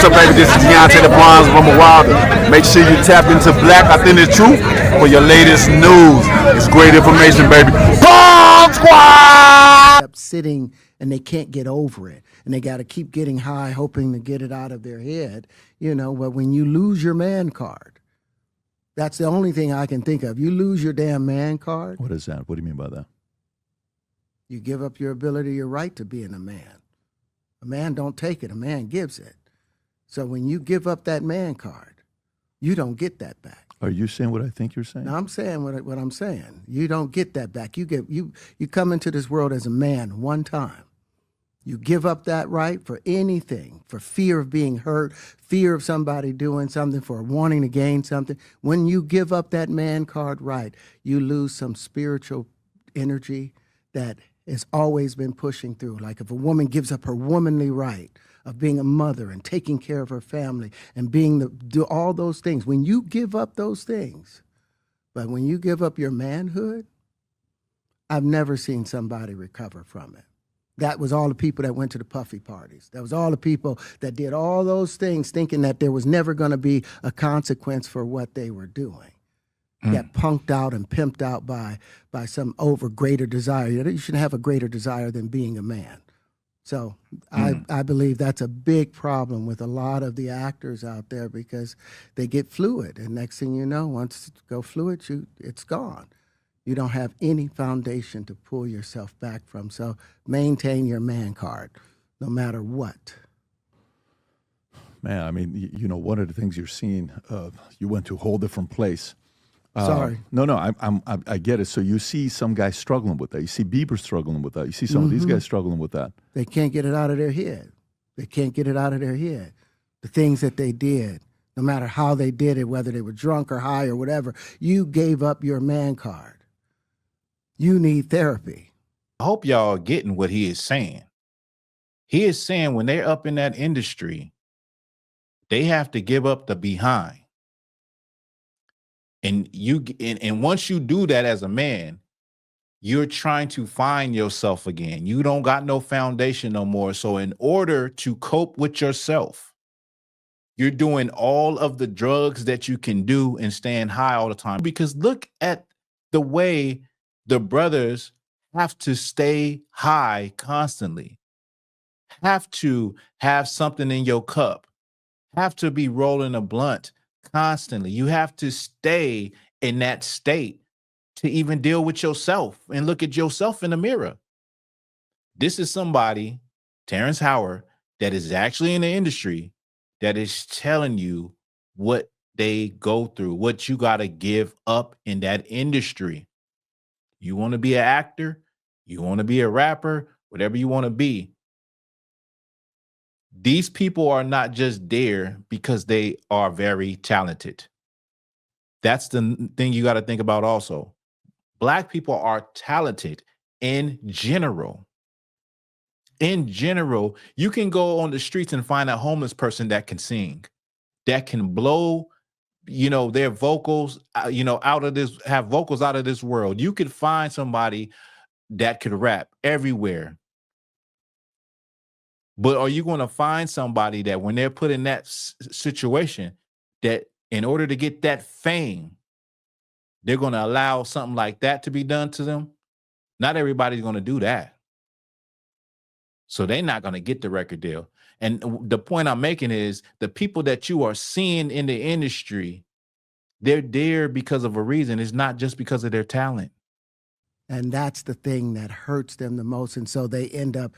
What's up, baby? This is Deontay the Bronze Rumble Wilder. Make sure you tap into Black Authentic Truth for your latest news. It's great information, baby. Bomb Squad! Sitting and they can't get over it, and they got to keep getting high, hoping to get it out of their head. You know, but when you lose your man card, that's the only thing I can think of. You lose your damn man card. What is that? What do you mean by that? You give up your ability, your right to being a man. A man don't take it, a man gives it. So when you give up that man card, you don't get that back. Are you saying what I think you're saying? No, I'm saying what I'm saying. You don't get that back. You come into this world as a man one time. You give up that right for anything, for fear of being hurt, fear of somebody doing something, for wanting to gain something. When you give up that man card right, you lose some spiritual energy that has always been pushing through. Like if a woman gives up her womanly right of being a mother and taking care of her family and do all those things, when you give up those things, but when you give up your manhood, I've never seen somebody recover from it. That was all the people that went to the puffy parties. That was all the people that did all those things thinking that there was never going to be a consequence for what they were doing. Get punked out and pimped out by some greater desire. You shouldn't have a greater desire than being a man. So I believe that's a big problem with a lot of the actors out there, because they get fluid, and next thing you know, once it go fluid, it's gone. You don't have any foundation to pull yourself back from. So maintain your man card, no matter what. Man, I mean, you know, one of the things you're seeing, you went to a whole different place. Sorry. No, I get it. So you see some guys struggling with that. You see Bieber struggling with that. You see some of these guys struggling with that. They can't get it out of their head. They can't get it out of their head. The things that they did, no matter how they did it, whether they were drunk or high or whatever, you gave up your man card. You need therapy. I hope y'all are getting what he is saying. He is saying when they're up in that industry, they have to give up the behind. And once you do that as a man, you're trying to find yourself again. You don't got no foundation no more. So in order to cope with yourself, you're doing all of the drugs that you can do and staying high all the time. Because look at the way the brothers have to stay high constantly, have to have something in your cup, have to be rolling a blunt constantly. You have to stay in that state to even deal with yourself and look at yourself in the mirror. This is somebody, Terrence Howard, that is actually in the industry, that is telling you what they go through, what you got to give up in that industry. You want to be an actor, you want to be a rapper, whatever you want to be. These people are not just there because they are very talented. That's the thing you got to think about also. Black people are talented in general. In general, you can go on the streets and find a homeless person that can sing, that can blow, their vocals, have vocals out of this world. You could find somebody that could rap everywhere. But are you going to find somebody that when they're put in that situation, that in order to get that fame, they're going to allow something like that to be done to them? Not everybody's going to do that. So they're not going to get the record deal. And the point I'm making is the people that you are seeing in the industry, they're there because of a reason. It's not just because of their talent. And that's the thing that hurts them the most. And so they end up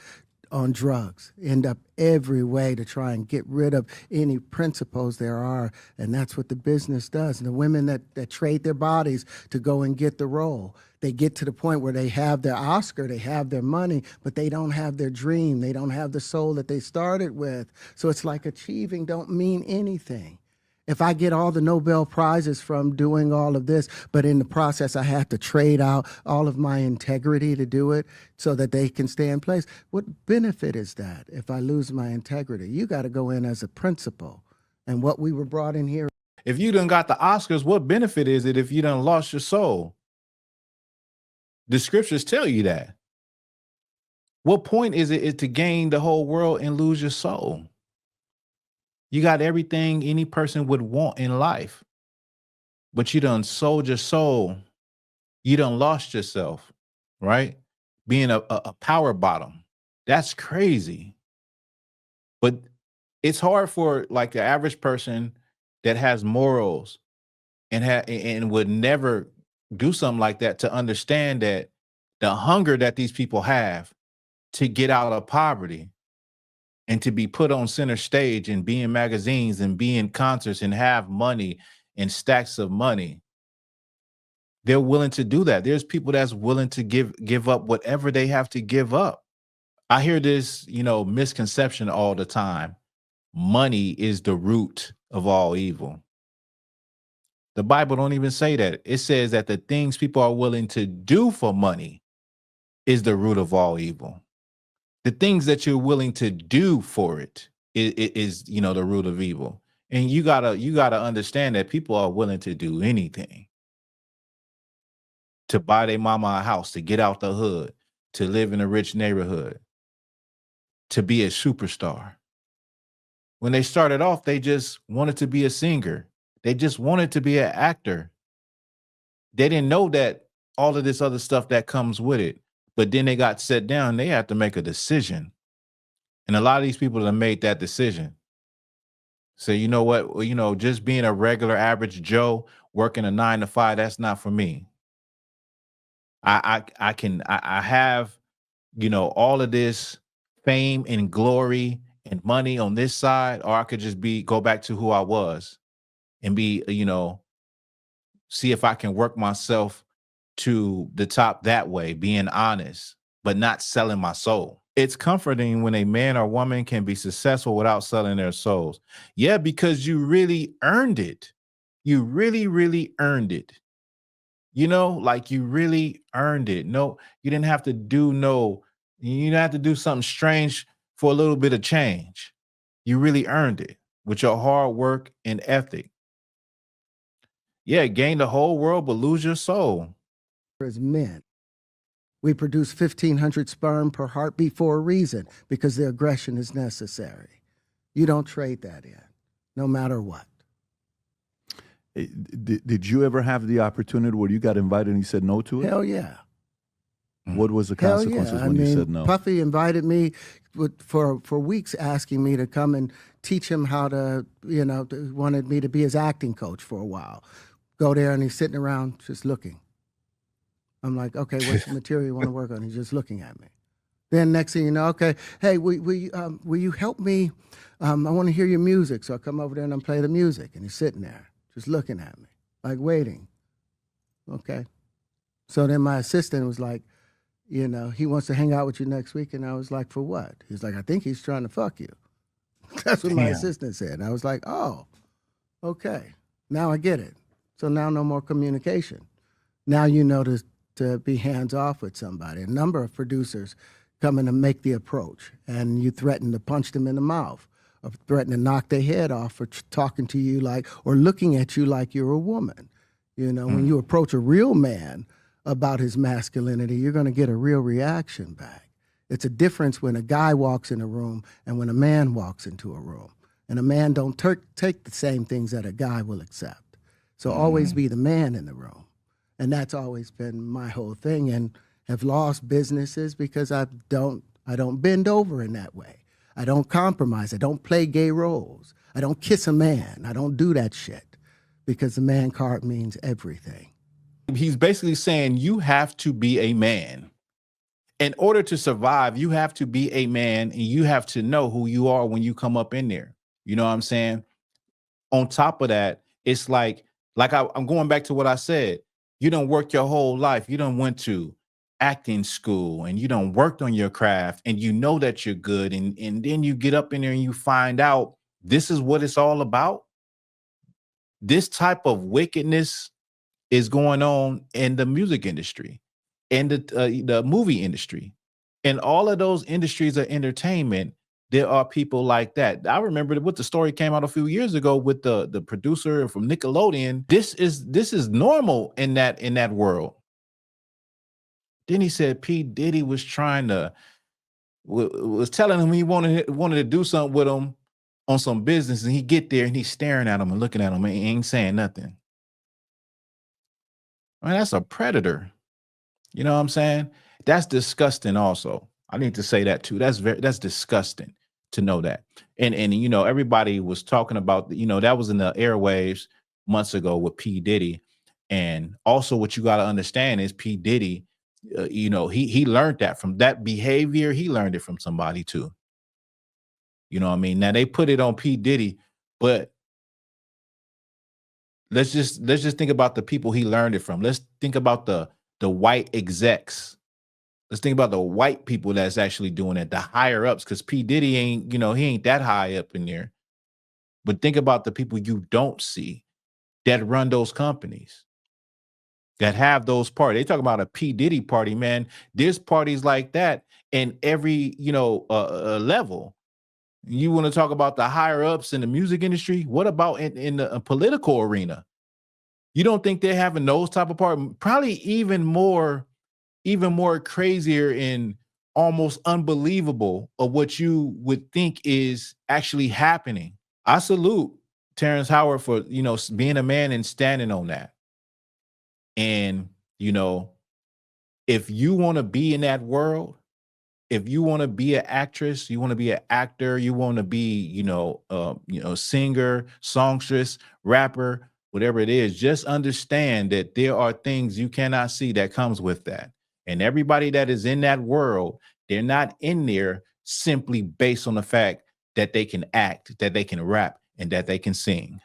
on drugs, end up every way to try and get rid of any principles there are. And that's what the business does. And the women that trade their bodies to go and get the role, they get to the point where they have their Oscar, they have their money, but they don't have their dream. They don't have the soul that they started with. So it's like achieving don't mean anything. If I get all the Nobel Prizes from doing all of this, but in the process I have to trade out all of my integrity to do it so that they can stay in place, what benefit is that if I lose my integrity? You got to go in as a principal. And what we were brought in here. If you done got the Oscars, what benefit is it if you done lost your soul? The scriptures tell you that. What point is it to gain the whole world and lose your soul? You got everything any person would want in life, but you done sold your soul. You done lost yourself, right? Being a power bottom. That's crazy. But it's hard for like the average person that has morals and would never do something like that to understand that the hunger that these people have to get out of poverty and to be put on center stage and be in magazines and be in concerts and have money and stacks of money. They're willing to do that. There's people that's willing to give up whatever they have to give up. I hear this, misconception all the time. Money is the root of all evil. The Bible don't even say that. It says that the things people are willing to do for money is the root of all evil. The things that you're willing to do for it is the root of evil. And you gotta understand that people are willing to do anything to buy their mama a house, to get out the hood, to live in a rich neighborhood, to be a superstar. When they started off, they just wanted to be a singer. They just wanted to be an actor. They didn't know that all of this other stuff that comes with it. But then they got set down, they had to make a decision. And a lot of these people have made that decision. So you know what? Well, just being a regular average Joe working a 9 to 5, that's not for me. I have, all of this fame and glory and money on this side, or I could just go back to who I was and be, see if I can work myself to the top that way, being honest, but not selling my soul. It's comforting when a man or woman can be successful without selling their souls. Yeah, because you really earned it. You really, really earned it. Like you really earned it. No, you didn't have to you didn't have to do something strange for a little bit of change. You really earned it with your hard work and ethic. Yeah, gain the whole world, but lose your soul. As men, we produce 1,500 sperm per heartbeat for a reason, because the aggression is necessary. You don't trade that in, no matter what. Did you ever have the opportunity where you got invited and you said no to it? Hell yeah. What was the Hell consequences yeah. when you said no? Puffy invited me for weeks, asking me to come and teach him how to, wanted me to be his acting coach for a while. Go there and he's sitting around just looking. I'm like, okay, what's the material you want to work on? He's just looking at me. Then next thing you know, okay, hey, will you help me? I want to hear your music. So I come over there and I play the music, and he's sitting there just looking at me, like waiting. Okay. So then my assistant was like, he wants to hang out with you next week. And I was like, for what? He's like, I think he's trying to fuck you. That's what my assistant said. And I was like, oh, okay. Now I get it. So now no more communication. Now you know to be hands off with somebody. A number of producers come in and make the approach, and you threaten to punch them in the mouth, or threaten to knock their head off for talking to you or looking at you like you're a woman. When you approach a real man about his masculinity, you're going to get a real reaction back. It's a difference when a guy walks in a room and when a man walks into a room. And a man don't take the same things that a guy will accept. So always be the man in the room. And that's always been my whole thing, and have lost businesses because I don't bend over in that way. I don't compromise. I don't play gay roles. I don't kiss a man. I don't do that shit, because the man card means everything. He's basically saying you have to be a man. In order to survive, you have to be a man, and you have to know who you are when you come up in there. You know what I'm saying? On top of that, it's like I'm going back to what I said. You done worked your whole life. You done went to acting school, and you done worked on your craft, and you know that you're good. And then you get up in there and you find out this is what it's all about. This type of wickedness is going on in the music industry and the movie industry. And all of those industries of entertainment, there are people like that. I remember what the story came out a few years ago with the producer from Nickelodeon. This is normal in that world. Then he said P. Diddy was trying to was telling him he wanted to do something with him, on some business, and he get there and he's staring at him and looking at him and he ain't saying nothing. I mean, that's a predator. You know what I'm saying? That's disgusting also. I need to say that too. That's disgusting to know that. And you know, everybody was talking about, you know, that was in the airwaves months ago with P. Diddy. And also what you got to understand is P. Diddy, you know, he learned that from that behavior. He learned it from somebody too. You know what I mean? Now they put it on P. Diddy, but let's just think about the people he learned it from. Let's think about the white execs. Let's think about the white people that's actually doing it, the higher ups, because P. Diddy ain't, you know, he ain't that high up in there. But think about the people you don't see that run those companies, that have those parties. They talk about a P. Diddy party, man. There's parties like that in every, you know, level. You want to talk about the higher ups in the music industry? What about in the political arena? You don't think they're having those type of parties? Probably even more crazier and almost unbelievable of what you would think is actually happening. I salute Terrence Howard for, you know, being a man and standing on that. And, you know, if you want to be in that world, if you want to be an actress, you want to be an actor, you want to be, you know, singer, songstress, rapper, whatever it is, just understand that there are things you cannot see that comes with that. And everybody that is in that world, they're not in there simply based on the fact that they can act, that they can rap, and that they can sing.